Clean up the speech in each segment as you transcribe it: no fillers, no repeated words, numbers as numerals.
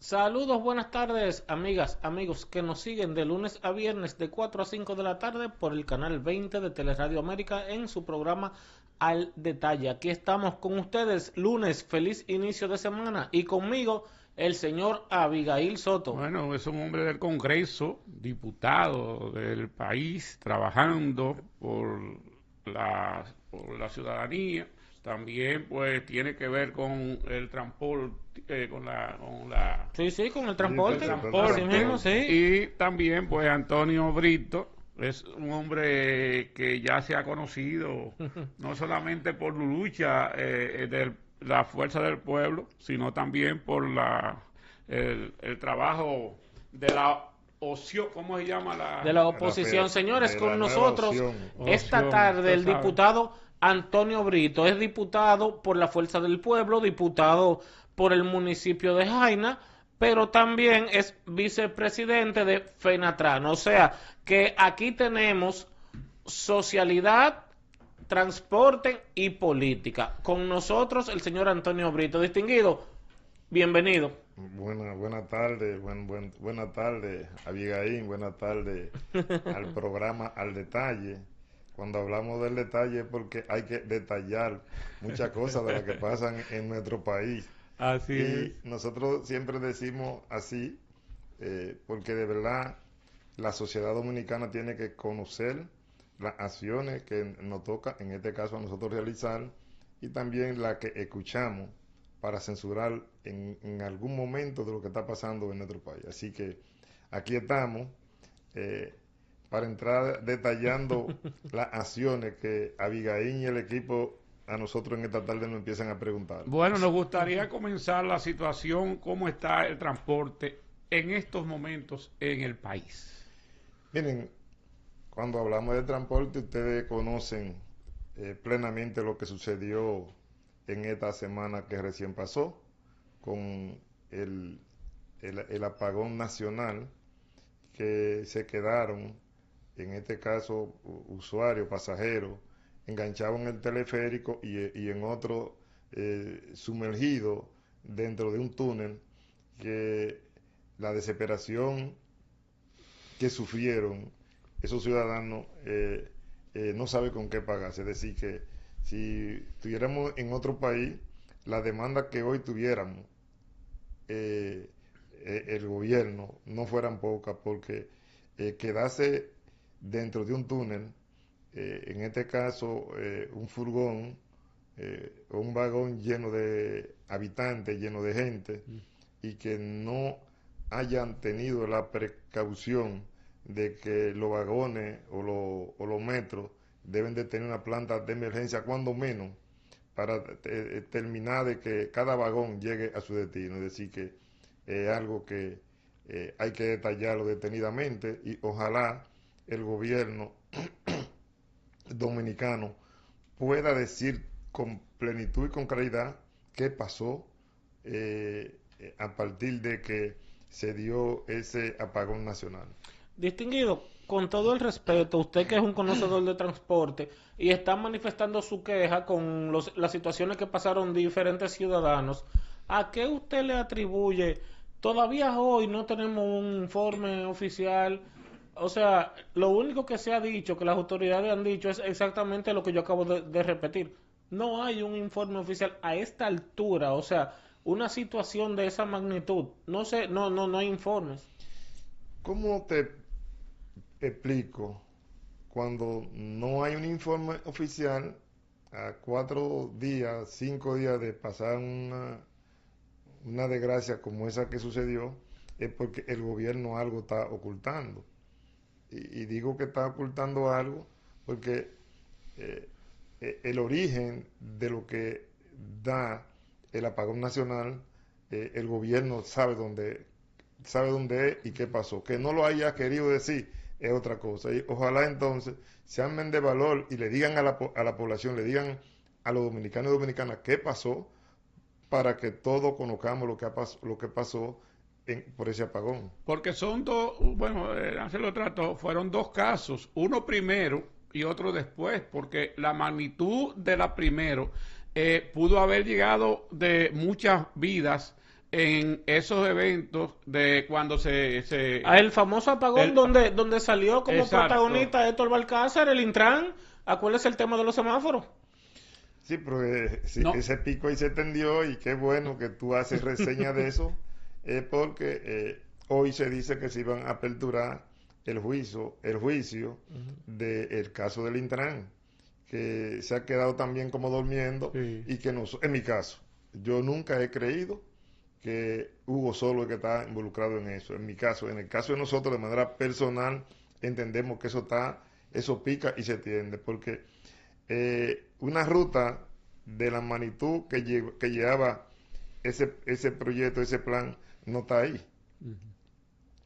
Saludos, buenas tardes, amigas, amigos que nos siguen de lunes a viernes de 4 a 5 de la tarde por el canal 20 de Teleradio América en su programa Al Detalle. Aquí estamos con ustedes, lunes, feliz inicio de semana y conmigo el señor Abigail Soto. Bueno, es un hombre del Congreso, diputado del país, trabajando por la ciudadanía. También, pues, tiene que ver con el transporte, Sí, con el Sí, el transporte, así transporte. mismo, sí. Y también, pues, Antonio Brito es un hombre que ya se ha conocido, no solamente por la lucha de la fuerza del pueblo, sino también por el trabajo de la ocio, ¿cómo se llama De la de la, oposición. Señores, de con la nueva nosotros opción. esta oción? tarde Usted el sabe. diputado Antonio Brito. Es diputado por la Fuerza del Pueblo, diputado por el municipio de Jaina, pero también es vicepresidente de FENATRAN. O sea, que aquí tenemos socialidad, transporte y política. Con nosotros el señor Antonio Brito. Distinguido, bienvenido. Buena tarde, buena tarde, Abigail, buena tarde al programa Al Detalle. Cuando hablamos del detalle es porque hay que detallar muchas cosas de las que pasan en nuestro país. Así Y es. nosotros siempre decimos así, porque de verdad la sociedad dominicana tiene que conocer las acciones que nos toca, en este caso a nosotros realizar, y también la que escuchamos para censurar en algún momento de lo que está pasando en nuestro país. Así que aquí estamos eh, para entrar detallando las acciones que Abigail y el equipo a nosotros en esta tarde nos empiezan a preguntar. Bueno, nos gustaría comenzar la situación, cómo está el transporte en estos momentos en el país. Miren, cuando hablamos de transporte, ustedes conocen plenamente lo que sucedió en esta semana que recién pasó con el, el apagón nacional, que se quedaron, en este caso, usuarios, pasajeros, enganchados en el teleférico y en otro sumergido dentro de un túnel, que la desesperación que sufrieron esos ciudadanos no sabe con qué pagarse. Es decir, que si estuviéramos en otro país, la demanda que hoy tuviéramos, eh, el gobierno, no fueran pocas, porque quedarse dentro de un túnel, en este caso un furgón o un vagón lleno de habitantes, lleno de gente, y que no hayan tenido la precaución de que los vagones o los metros deben de tener una planta de emergencia cuando menos para terminar de que cada vagón llegue a su destino. Es decir, que es algo que hay que detallarlo detenidamente y ojalá el gobierno dominicano pueda decir con plenitud y con claridad qué pasó a partir de que se dio ese apagón nacional. Distinguido, con todo el respeto, usted que es un conocedor de transporte y está manifestando su queja con las situaciones que pasaron diferentes ciudadanos, ¿a qué usted le atribuye? Todavía hoy no tenemos un informe oficial. O sea, lo único que se ha dicho, que las autoridades han dicho, es exactamente lo que yo acabo de repetir. No hay un informe oficial a esta altura. O sea, una situación de esa magnitud. No sé, no hay informes. ¿Cómo te explico cuando no hay un informe oficial a 4 días, 5 días de pasar una desgracia como esa que sucedió? Es porque el gobierno algo está ocultando. Y digo que está ocultando algo porque eh, el origen de lo que da el apagón nacional, el gobierno sabe dónde es y qué pasó. Que no lo haya querido decir es otra cosa. Y ojalá entonces se armen de valor y le digan a la población, le digan a los dominicanos y dominicanas qué pasó para que todos conozcamos lo que pasó por ese apagón. Porque son dos, bueno, Ángel trató, fueron dos casos, uno primero y otro después, porque la magnitud de la primero pudo haber llegado de muchas vidas en esos eventos de cuando El famoso apagón el- donde salió como exacto. protagonista Héctor Balcázar, el Intran. Acuérdese el tema de los semáforos. Sí, pero sí, No, ese pico ahí se tendió y qué bueno que tú haces reseña de eso, porque hoy se dice que se iban a aperturar el juicio del caso del Intran, que se ha quedado también como durmiendo sí. y que en mi caso, yo nunca he creído que Hugo Solo es que está involucrado en eso. En mi caso, en el caso de nosotros de manera personal, entendemos que eso pica y se tiende, porque una ruta de la magnitud que llevaba ese proyecto, ese plan, no está ahí.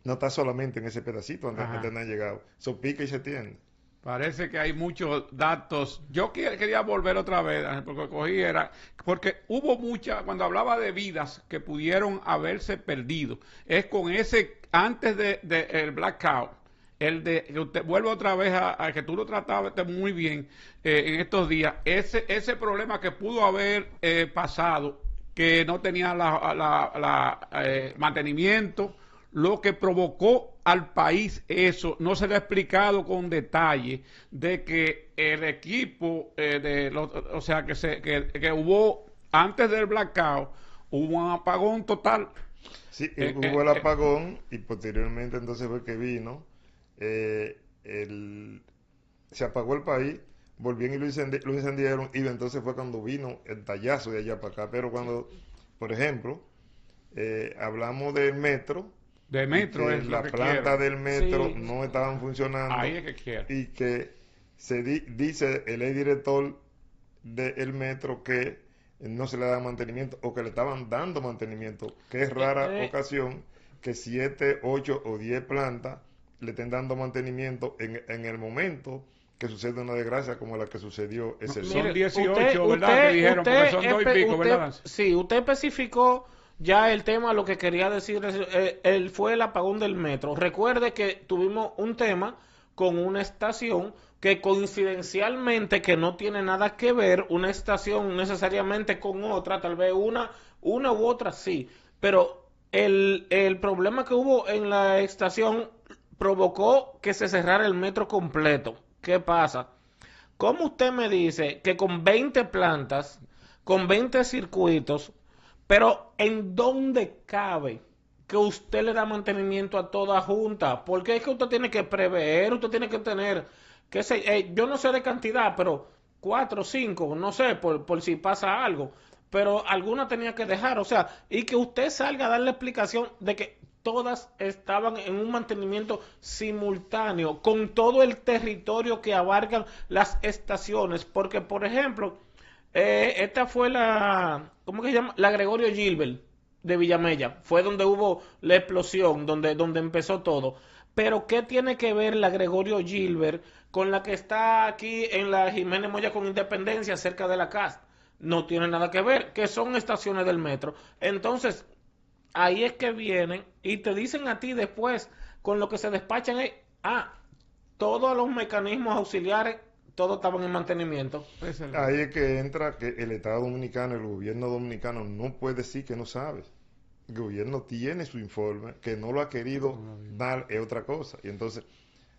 No está solamente en ese pedacito Ajá. donde han llegado. Eso pica y se tiende. Parece que hay muchos datos. Yo quería volver otra vez, Ángel, porque porque hubo cuando hablaba de vidas que pudieron haberse perdido, es con ese, antes el blackout, que usted vuelve otra vez a que tú lo trataste muy bien en estos días, ese problema que pudo haber pasado, que no tenía mantenimiento, lo que provocó al país eso, no se le ha explicado con detalle de que el equipo, o sea, que hubo, antes del blackout, hubo un apagón total. Sí, Eh, hubo eh, el eh, apagón y posteriormente entonces fue que vino, eh, se apagó el país, volvieron y lo incendiaron y entonces fue cuando vino el tallazo de allá para acá. Pero cuando, por ejemplo, hablamos del metro de y metro que es lo la que planta quiero. del metro Sí. no estaban Ahí funcionando es que quiero. y que dice el exdirector del metro que no se le da mantenimiento o que le estaban dando mantenimiento, que es Eh, rara eh, ocasión que 7, 8 o 10 plantas le estén dando mantenimiento en el momento que sucede una desgracia como la que sucedió No, ese día. son Mire, usted, 18, ¿verdad? Que usted, dijeron, porque usted, son dos y pico, ¿verdad? sí, usted especificó ya el tema, lo que quería decir, fue el apagón del metro. Recuerde que tuvimos un tema con una estación que coincidencialmente, que no tiene nada que ver, una estación necesariamente con otra, tal vez una u otra sí, pero el problema que hubo en la estación provocó que se cerrara el metro completo. ¿Qué pasa? ¿Cómo usted me dice que con 20 plantas, con 20 circuitos, pero en dónde cabe que usted le da mantenimiento a toda junta? Porque es que usted tiene que prever, usted tiene que tener, qué sé, yo no sé de cantidad, pero 4, 5, no sé, por si pasa algo. Pero alguna tenía que dejar, o sea, y que usted salga a dar la explicación de que todas estaban en un mantenimiento simultáneo con todo el territorio que abarcan las estaciones, porque por ejemplo, esta fue ¿cómo que se llama? La Gregorio Gilbert de Villamella, fue donde hubo la explosión, donde empezó todo. Pero ¿qué tiene que ver la Gregorio Gilbert con la que está aquí en la Jiménez Moya con Independencia, cerca de la casa? No tiene nada que ver, que son estaciones del metro. Entonces, ahí es que vienen y te dicen a ti después, con lo que se despachan es, todos los mecanismos auxiliares, todos estaban en mantenimiento. Ahí es que entra que el Estado Dominicano, el gobierno dominicano no puede decir que no sabe. El gobierno tiene su informe, que no lo ha querido dar es otra cosa. Y entonces,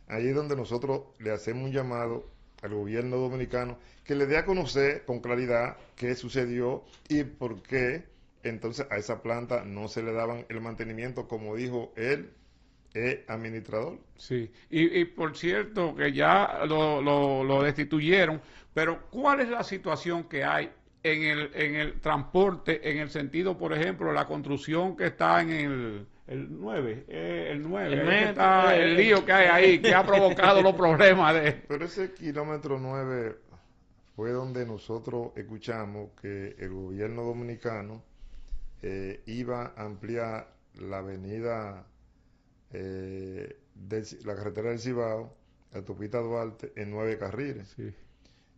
ahí es donde nosotros le hacemos un llamado al gobierno dominicano que le dé a conocer con claridad qué sucedió y por qué entonces a esa planta no se le daban el mantenimiento, como dijo él, administrador. Sí, y por cierto que ya lo destituyeron, pero ¿cuál es la situación que hay en el transporte, en el sentido, por ejemplo, la construcción que está en el 9, El ahí que metro, está el lío que hay ahí, que ha provocado los problemas de... Pero ese kilómetro 9 fue donde nosotros escuchamos que el gobierno dominicano iba a ampliar la avenida, la carretera del Cibao, la autopista Duarte, en 9 carriles. Sí.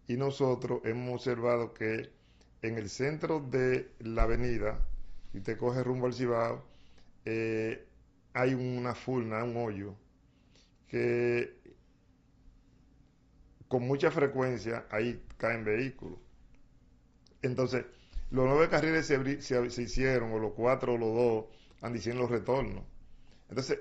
Y nosotros hemos observado que en el centro de la avenida, si usted coge rumbo al Cibao, hay una furna, un hoyo, que con mucha frecuencia ahí caen vehículos. Entonces, Los 9 carriles se hicieron, o los 4 o los 2, andan diciendo los retornos. Entonces,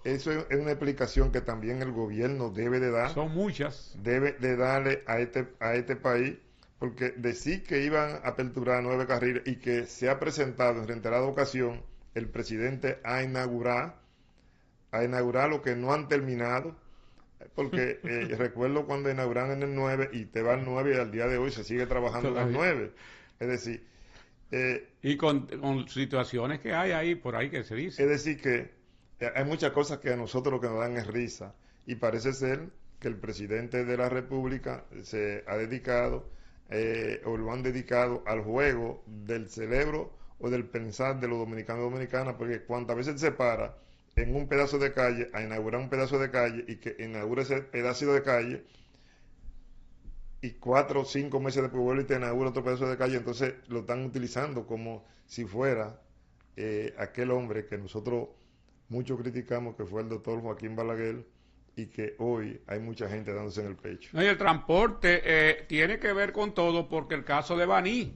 eso es una explicación que también el gobierno debe de dar. Son muchas. Debe de darle a este país, porque decir que iban a aperturar 9 carriles y que se ha presentado en reiterada ocasión el presidente a inaugurar lo que no han terminado, porque recuerdo cuando inauguraron en el 9 y te va al 9 y al día de hoy se sigue trabajando en el 9. Es decir... y con situaciones que hay ahí, por ahí que se dice. Es decir que hay muchas cosas que a nosotros lo que nos dan es risa, y parece ser que el presidente de la República se ha dedicado, o lo han dedicado al juego del cerebro o del pensar de los dominicanos y dominicanas, porque cuántas veces se para en un pedazo de calle a inaugurar un pedazo de calle y que inaugura ese pedazo de calle y 4 o 5 meses después vuelve y te inaugura otro pedazo de calle, entonces lo están utilizando como si fuera aquel hombre que nosotros mucho criticamos, que fue el doctor Joaquín Balaguer, y que hoy hay mucha gente dándose en el pecho. No, y el transporte tiene que ver con todo, porque el caso de Baní,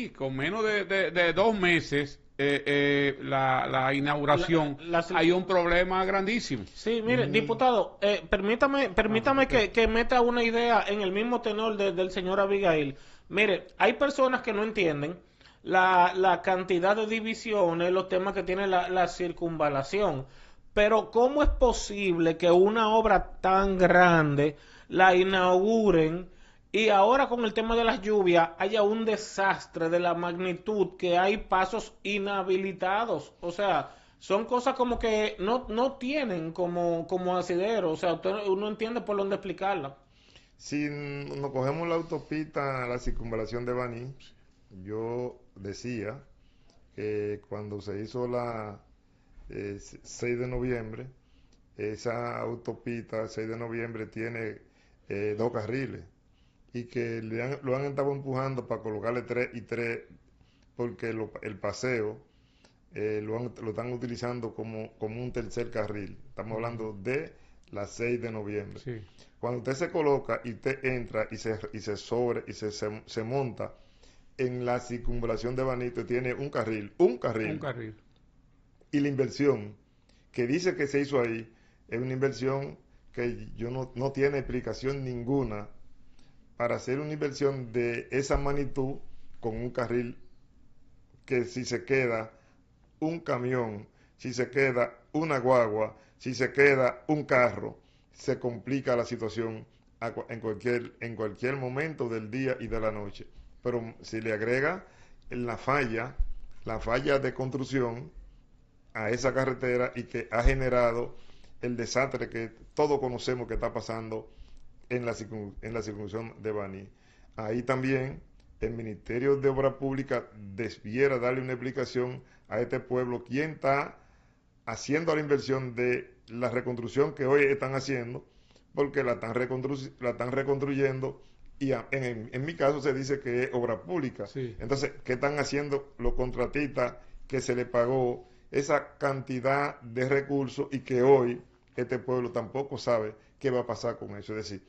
con menos de 2 meses, la inauguración, hay un problema grandísimo. Sí, mire, diputado, permítame que meta una idea en el mismo tenor del señor Abigail. Mire, hay personas que no entienden la cantidad de divisiones, los temas que tiene la circunvalación. Pero ¿cómo es posible que una obra tan grande la inauguren y ahora con el tema de las lluvias haya un desastre de la magnitud que hay pasos inhabilitados? O sea, son cosas como que no tienen como asidero. O sea, uno entiende por dónde explicarla. Si nos cogemos la autopista, la circunvalación de Baní, yo decía que cuando se hizo la 6 de noviembre, esa autopista 6 de noviembre tiene 2 carriles y que lo han estado empujando para colocarle 3 y 3 porque el paseo lo están utilizando como un tercer carril. Estamos hablando de la 6 de noviembre. Sí. Cuando usted se coloca y usted entra y se monta en la circunvalación de Baní, tiene un carril. Y la inversión que dice que se hizo ahí es una inversión que no tiene explicación ninguna para hacer una inversión de esa magnitud con un carril que si se queda un camión, si se queda una guagua, si se queda un carro, se complica la situación en cualquier momento del día y de la noche. Pero si le agrega la falla de construcción a esa carretera y que ha generado el desastre que todos conocemos que está pasando en la circunvalación de Baní. Ahí también el Ministerio de Obras Públicas debiera darle una explicación a este pueblo, quién está haciendo la inversión de la reconstrucción que hoy están haciendo, porque la están reconstruyendo y en mi caso se dice que es obra pública. Sí. Entonces, ¿qué están haciendo los contratistas que se le pagó esa cantidad de recursos y que hoy este pueblo tampoco sabe qué va a pasar con eso? Es decir,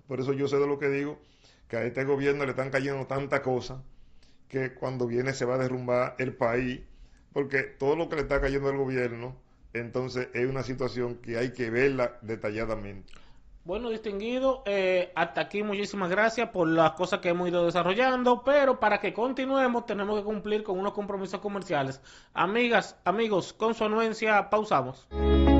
por eso yo sé de lo que digo, que a este gobierno le están cayendo tantas cosas que cuando viene se va a derrumbar el país, porque todo lo que le está cayendo al gobierno, entonces es una situación que hay que verla detalladamente. Bueno, distinguido, hasta aquí muchísimas gracias por las cosas que hemos ido desarrollando, pero para que continuemos tenemos que cumplir con unos compromisos comerciales. Amigas, amigos, con su anuencia pausamos.